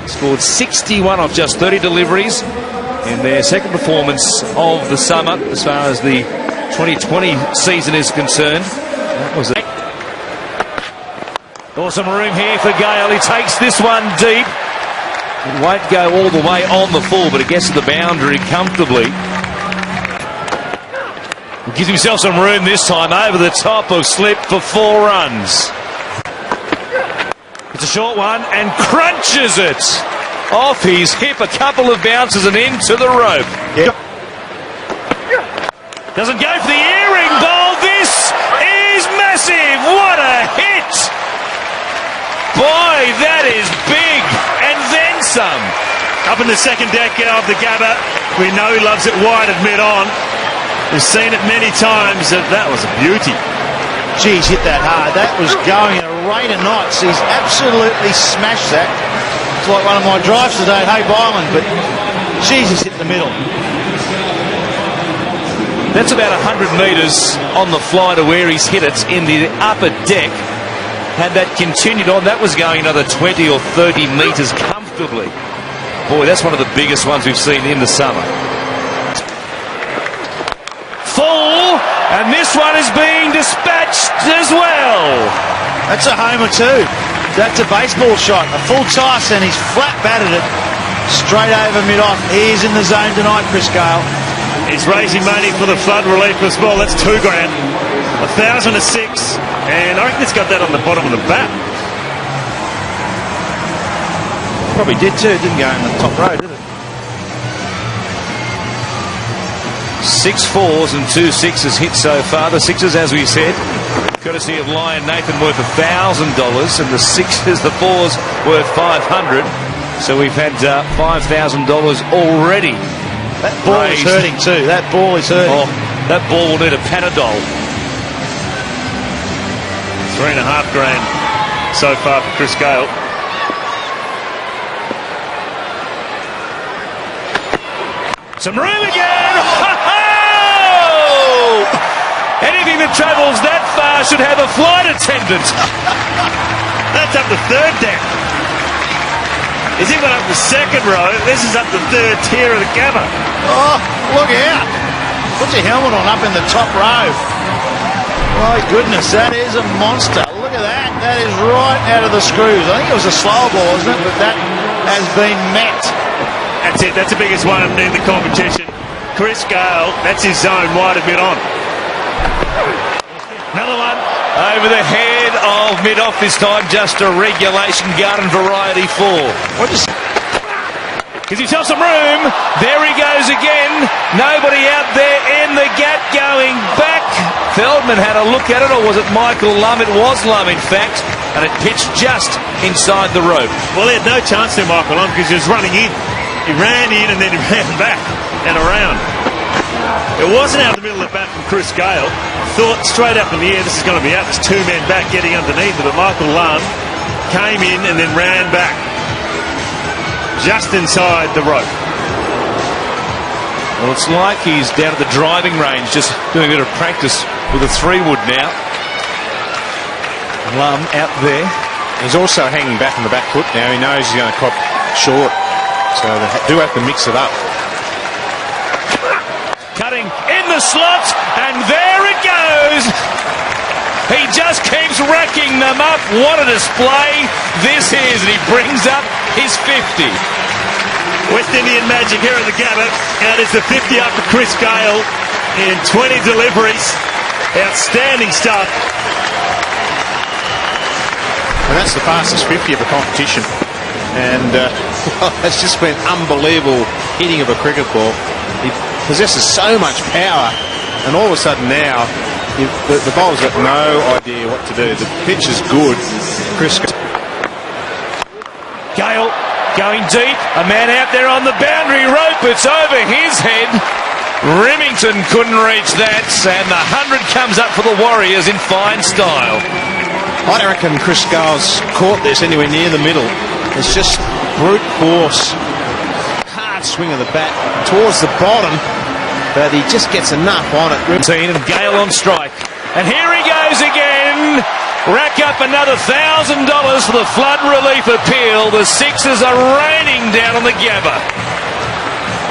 Scored 61 off just 30 deliveries in their second performance of the summer as far as the 2020 season is concerned. That was it. Awesome room here for Gale. He takes this one deep. It won't go all the way on the full, but it gets to the boundary comfortably. He gives himself some room this time over the top of slip for 4 runs. It's a short one and crunches it off his hip, a couple of bounces and into the rope. Yep. Doesn't go for the earring ball. This is massive. What a hit. Boy, that is big. And then some. Up in the second deck of the Gabba. We know he loves it wide of mid-on. We've seen it many times. That was a beauty. Geez, hit that hard. That was going at a rate of knots. He's absolutely smashed that. It's like one of my drives today, Hay Byland, but geez, he's hit the middle. That's about 100 metres on the fly to where he's hit it in the upper deck. Had that continued on, that was going another 20 or 30 metres comfortably. Boy, that's one of the biggest ones we've seen in the summer. Full, and this one is being dispatched as well. That's a homer too. That's a baseball shot, a full toss, and he's flat batted it straight over mid-off. He is in the zone tonight, Chris Gale. He's raising money for the flood relief as well. That's $2,000. 1,000 to 6, and I reckon it's got that on the bottom of the bat. Probably did too. It didn't go in the top row, did it? 6 4s and 2 6s hit so far. The 6s, as we said, courtesy of Lion Nathan, worth $1,000, and the 6s, the 4s, worth $500. So we've had $5,000 already. That ball is hurting too. That ball is hurting. Oh, that ball will need a Panadol. $3,500 so far for Chris Gale. Some room again. Anything that travels that far should have a flight attendant. That's up the third deck. Is he went up the second row? This is up the third tier of the Gabba. Oh, look out. Put your helmet on up in the top row. My goodness, that is a monster. Look at that. That is right out of the screws. I think it was a slow ball, isn't it? But that has been met. That's it. That's the biggest one in the competition. Chris Gale, that's his zone, wide of mid-on. Another one over the head of mid-off this time. Just a regulation garden variety 4. Gives himself some room. There he goes again. Nobody out there in the gap going back. Feldman had a look at it, or was it Michael Lum? It was Lum, in fact, and it pitched just inside the rope. Well, he had no chance to Michael Lum because he was running in. He ran in and then he ran back and around. It wasn't out of the middle of the bat from Chris Gale. Thought straight up in the air, this is going to be out. There's 2 men back getting underneath it, but Michael Lum came in and then ran back just inside the rope. Well, it's like he's down at the driving range, just doing a bit of practice with a 3-wood now. Lum out there. He's also hanging back on the back foot now. He knows he's going to cop short, so they do have to mix it up. Cutting in the slot, and there it goes. He just keeps racking them up. What a display this is, and he brings up his 50. West Indian magic here at the Gabba. That is the 50 up for Chris Gale in 20 deliveries. Outstanding stuff. And that's the fastest 50 of the competition. And it's just been unbelievable hitting of a cricket ball. He possesses so much power, and all of a sudden now the bowler's got no idea what to do. The pitch is good. Chris Gale going deep, a man out there on the boundary rope. It's over his head. Remington couldn't reach that, and the 100 comes up for the Warriors in fine style. I don't reckon Chris Gale's caught this anywhere near the middle. It's just brute force, hard swing of the bat towards the bottom, but he just gets enough on it. And Gale on strike, and here he goes again. rack up another $1,000 for the flood relief appeal. The Sixers are raining down on the Gabba.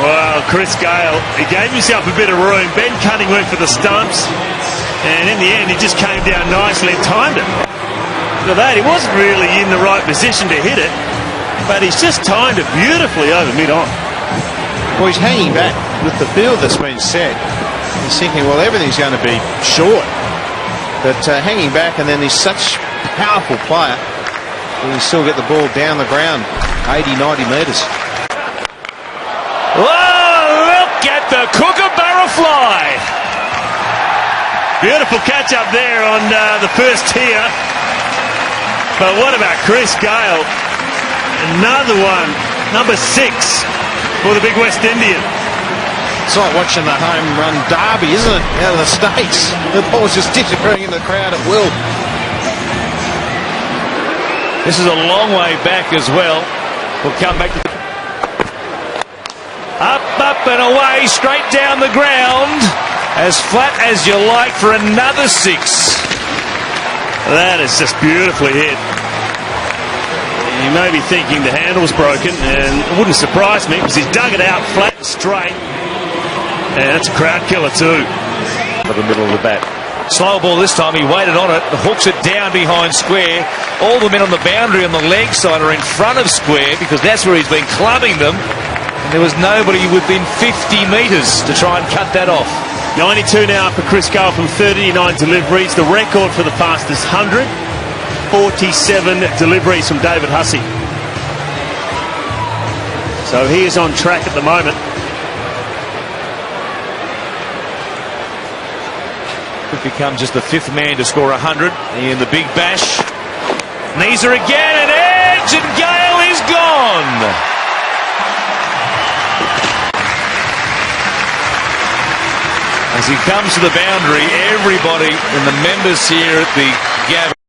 Well, Chris Gale, he gave himself a bit of room. Ben Cunning went for the stumps, and in the end, he just came down nicely and timed it. Look at that, he wasn't really in the right position to hit it, but he's just timed it beautifully over mid-on. Well, he's hanging back with the field that's been set. He's thinking, well, everything's going to be short. But hanging back, and then he's such a powerful player, he can still get the ball down the ground 80, 90 metres. Oh, look at the Kookaburra fly. Beautiful catch up there on the first tier. But what about Chris Gale? Another one, number 6 for the big West Indian. It's like watching the home run derby, isn't it? Out of the States. The ball's just disappearing in the crowd at will. This is a long way back as well. We'll come back to up and away, straight down the ground, as flat as you like for another 6. That is just beautifully hit. You may be thinking the handle's broken, and it wouldn't surprise me because he's dug it out flat and straight. And it's a crowd killer too. For the middle of the bat. Slow ball this time, he waited on it, hooks it down behind square. All the men on the boundary on the leg side are in front of square because that's where he's been clubbing them. And there was nobody within 50 metres to try and cut that off. 92 now for Chris Gale from 39 deliveries. The record for the fastest 100. 47 deliveries from David Hussey. So he is on track at the moment. Could become just the 5th man to score 100 in the big bash. Knees her again, an edge, and Gale is gone. As he comes to the boundary, everybody in the members here at the Gabba